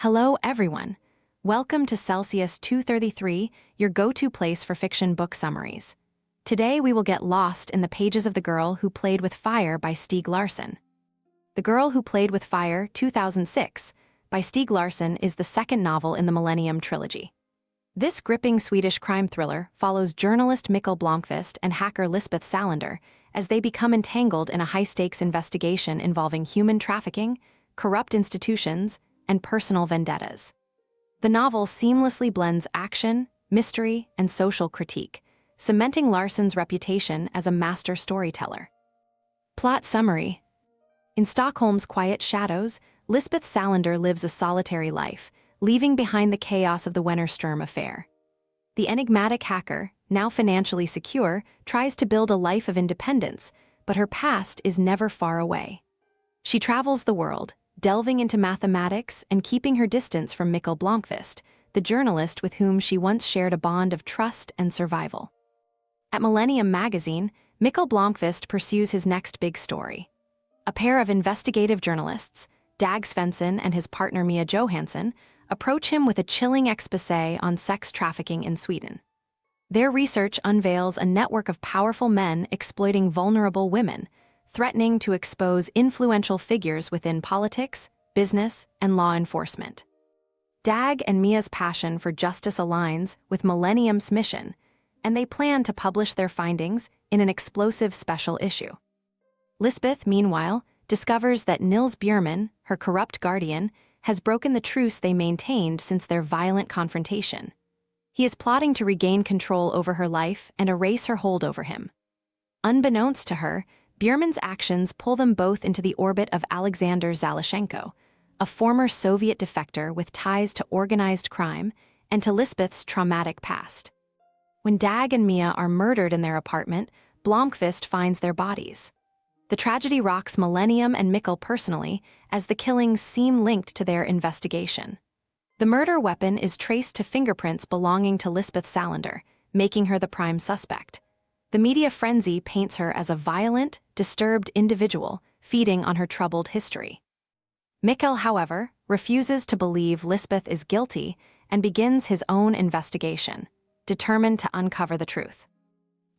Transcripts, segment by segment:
Hello, everyone. Welcome to Celsius 233, your go-to place for fiction book summaries. Today, we will get lost in the pages of The Girl Who Played with Fire by Stieg Larsson. The Girl Who Played with Fire, 2006, by Stieg Larsson is the second novel in the Millennium Trilogy. This gripping Swedish crime thriller follows journalist Mikael Blomkvist and hacker Lisbeth Salander as they become entangled in a high-stakes investigation involving human trafficking, corrupt institutions, and personal vendettas. The novel seamlessly blends action, mystery, and social critique, cementing Larsson's reputation as a master storyteller. Plot summary. In Stockholm's quiet shadows, Lisbeth Salander lives a solitary life, leaving behind the chaos of the Wennerström affair. The enigmatic hacker, now financially secure, tries to build a life of independence, but her past is never far away. She travels the world, delving into mathematics and keeping her distance from Mikael Blomkvist, the journalist with whom she once shared a bond of trust and survival. At Millennium magazine, Mikael Blomkvist pursues his next big story. A pair of investigative journalists, Dag Svensson and his partner Mia Johansson, approach him with a chilling exposé on sex trafficking in Sweden. Their research unveils a network of powerful men exploiting vulnerable women, threatening to expose influential figures within politics, business, and law enforcement. Dag and Mia's passion for justice aligns with Millennium's mission, and they plan to publish their findings in an explosive special issue. Lisbeth, meanwhile, discovers that Nils Bjurman, her corrupt guardian, has broken the truce they maintained since their violent confrontation. He is plotting to regain control over her life and erase her hold over him. Unbeknownst to her, Bjurman's actions pull them both into the orbit of Alexander Zalashenko, a former Soviet defector with ties to organized crime and to Lisbeth's traumatic past. When Dag and Mia are murdered in their apartment, Blomkvist finds their bodies. The tragedy rocks Millennium and Mikael personally, as the killings seem linked to their investigation. The murder weapon is traced to fingerprints belonging to Lisbeth Salander, making her the prime suspect. The media frenzy paints her as a violent, disturbed individual, feeding on her troubled history. Mikael, however, refuses to believe Lisbeth is guilty and begins his own investigation, determined to uncover the truth.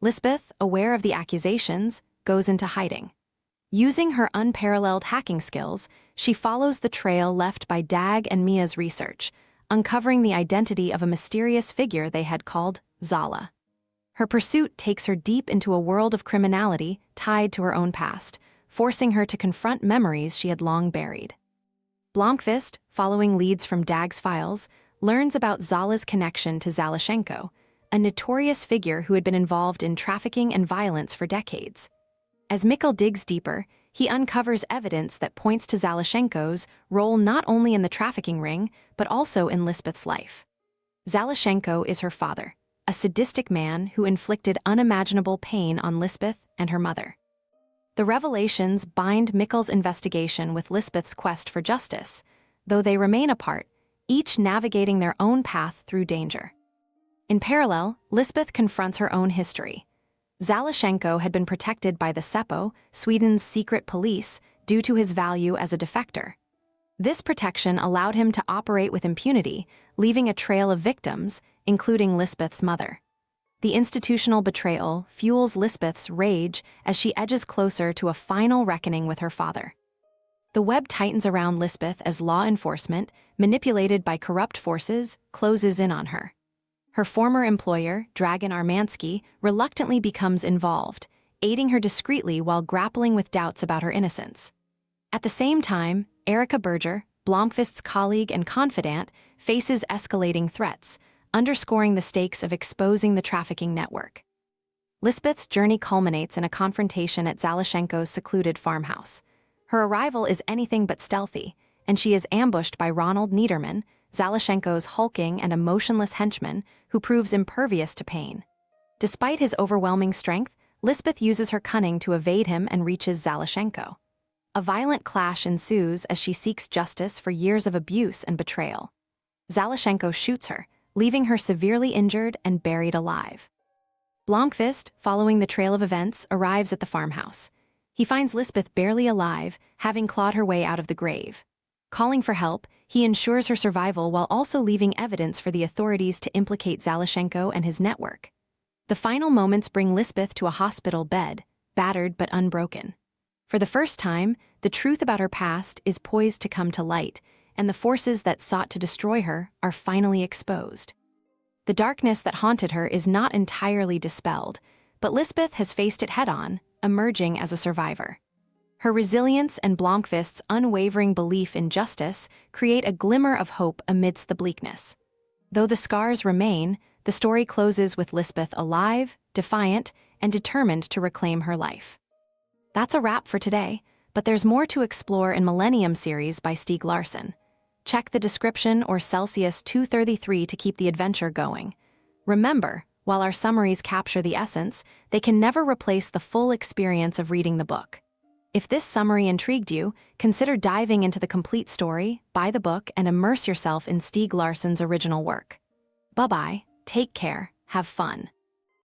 Lisbeth, aware of the accusations, goes into hiding. Using her unparalleled hacking skills, she follows the trail left by Dag and Mia's research, uncovering the identity of a mysterious figure they had called Zala. Her pursuit takes her deep into a world of criminality tied to her own past, forcing her to confront memories she had long buried. Blomkvist, following leads from Dag's files, learns about Zala's connection to Zalashenko, a notorious figure who had been involved in trafficking and violence for decades. As Mikael digs deeper, he uncovers evidence that points to Zalashenko's role not only in the trafficking ring, but also in Lisbeth's life. Zalashenko is her father, a sadistic man who inflicted unimaginable pain on Lisbeth and her mother. The revelations bind Mikael's investigation with Lisbeth's quest for justice, though they remain apart, each navigating their own path through danger. In parallel, Lisbeth confronts her own history. Zalashenko had been protected by the Säpo, Sweden's secret police, due to his value as a defector. This protection allowed him to operate with impunity, leaving a trail of victims, including Lisbeth's mother. The institutional betrayal fuels Lisbeth's rage as she edges closer to a final reckoning with her father. The web tightens around Lisbeth as law enforcement, manipulated by corrupt forces, closes in on her. Her former employer, Dragan Armansky, reluctantly becomes involved, aiding her discreetly while grappling with doubts about her innocence. At the same time, Erika Berger, Blomkvist's colleague and confidant, faces escalating threats, underscoring the stakes of exposing the trafficking network. Lisbeth's journey culminates in a confrontation at Zalashenko's secluded farmhouse. Her arrival is anything but stealthy, and she is ambushed by Ronald Niederman, Zalashenko's hulking and emotionless henchman who proves impervious to pain. Despite his overwhelming strength, Lisbeth uses her cunning to evade him and reaches Zalashenko. A violent clash ensues as she seeks justice for years of abuse and betrayal. Zalashenko shoots her, leaving her severely injured and buried alive. Blomkvist, following the trail of events, arrives at the farmhouse. He finds Lisbeth barely alive, having clawed her way out of the grave. Calling for help, he ensures her survival while also leaving evidence for the authorities to implicate Zalashenko and his network. The final moments bring Lisbeth to a hospital bed, battered but unbroken. For the first time, the truth about her past is poised to come to light, and the forces that sought to destroy her are finally exposed. The darkness that haunted her is not entirely dispelled, but Lisbeth has faced it head-on, emerging as a survivor. Her resilience and Blomkvist's unwavering belief in justice create a glimmer of hope amidst the bleakness. Though the scars remain, the story closes with Lisbeth alive, defiant, and determined to reclaim her life. That's a wrap for today, but there's more to explore in Millennium series by Stieg Larsson. Check the description or Celsius 233 to keep the adventure going. Remember, while our summaries capture the essence, they can never replace the full experience of reading the book. If this summary intrigued you, consider diving into the complete story, buy the book, and immerse yourself in Stieg Larsson's original work. Bye-bye, take care, have fun.